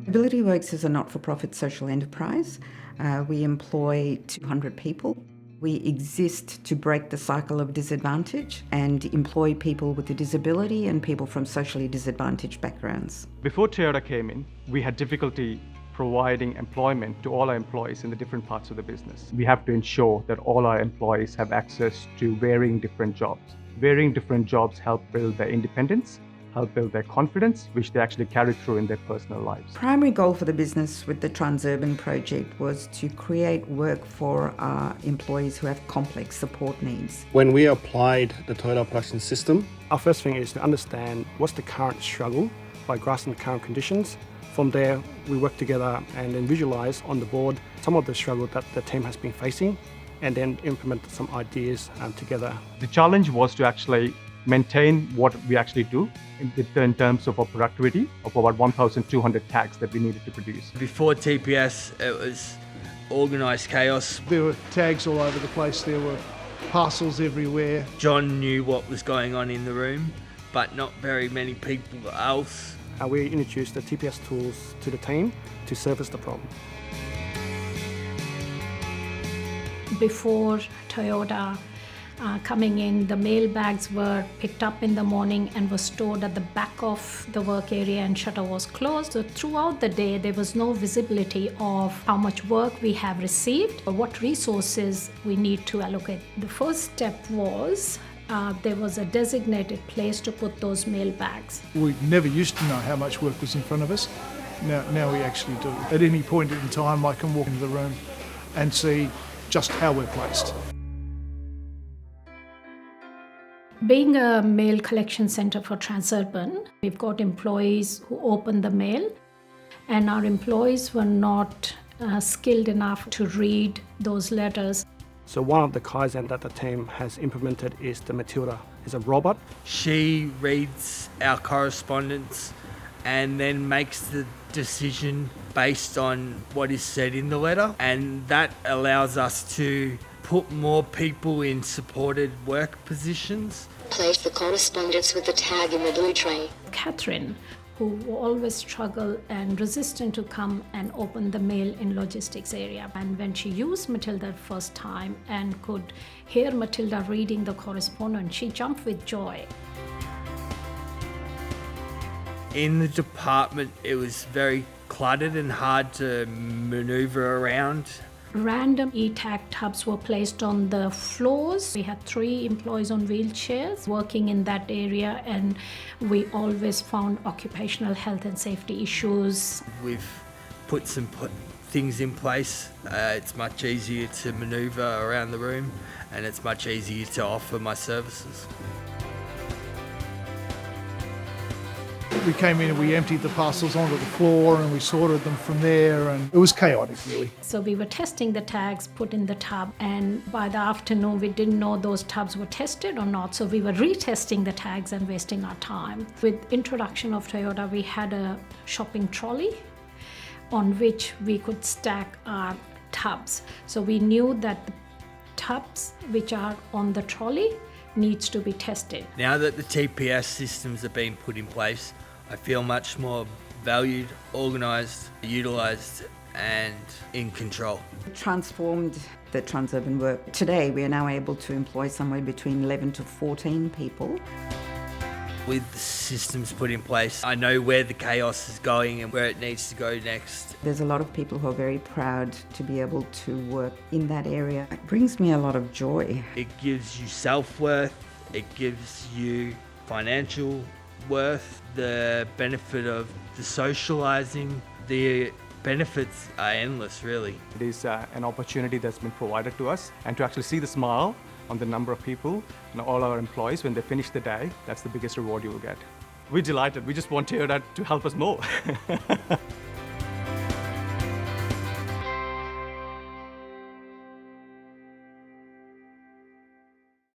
Ability Works is a not-for-profit social enterprise. We employ 200 people. We exist to break the cycle of disadvantage and employ people with a disability and people from socially disadvantaged backgrounds. Before Toyota came in, we had difficulty providing employment to all our employees in the different parts of the business. We have to ensure that all our employees have access to varying different jobs. Varying different jobs help build their independence, help build their confidence, which they actually carry through in their personal lives. Primary goal for the business with the Transurban project was to create work for our employees who have complex support needs. When we applied the Toyota production system, our first thing is to understand what's the current struggle by grasping the current conditions. From there, we work together and then visualise on the board some of the struggle that the team has been facing and then implement some ideas together. The challenge was to actually maintain what we actually do in terms of our productivity of about 1,200 tags that we needed to produce. Before TPS, it was organised chaos. There were tags all over the place, there were parcels everywhere. John knew what was going on in the room, but not very many people else. We introduced the TPS tools to the team to service the problem. Before Toyota coming in, the mail bags were picked up in the morning and were stored at the back of the work area and shutter was closed. So throughout the day, there was no visibility of how much work we have received or what resources we need to allocate. The first step was there was a designated place to put those mail bags. We never used to know how much work was in front of us. Now we actually do. At any point in time, I can walk into the room and see just how we're placed. Being a mail collection centre for Transurban, we've got employees who open the mail, and our employees were not skilled enough to read those letters. So one of the Kaizen that the team has implemented is the Matilda. It's a robot. She reads our correspondence and then makes the decision based on what is said in the letter, and that allows us to put more people in supported work positions. Place the correspondence with the tag in the blue tray. Catherine, who always struggled and resistant to come and open the mail in logistics area. And when she used Matilda first time and could hear Matilda reading the correspondence, she jumped with joy. In the department, it was very cluttered and hard to manoeuvre around. Random e-tag tubs were placed on the floors. We had 3 employees on wheelchairs working in that area, and we always found occupational health and safety issues. We've put some things in place. It's much easier to manoeuvre around the room, and it's much easier to offer my services. We came in and we emptied the parcels onto the floor and we sorted them from there, and it was chaotic really. So we were testing the tags put in the tub, and by the afternoon we didn't know those tubs were tested or not, so we were retesting the tags and wasting our time. With introduction of Toyota, we had a shopping trolley on which we could stack our tubs. So we knew that the tubs which are on the trolley needs to be tested. Now that the TPS systems are being put in place, I feel much more valued, organised, utilised and in control. Transformed the Transurban work. Today we are now able to employ somewhere between 11 to 14 people. With the systems put in place, I know where the chaos is going and where it needs to go next. There's a lot of people who are very proud to be able to work in that area. It brings me a lot of joy. It gives you self-worth, it gives you financial worth, the benefit of the socialising, the benefits are endless really. It is an opportunity that's been provided to us, and to actually see the smile on the number of people and all our employees when they finish the day, that's the biggest reward you will get. We're delighted. We just want Toyota to help us more.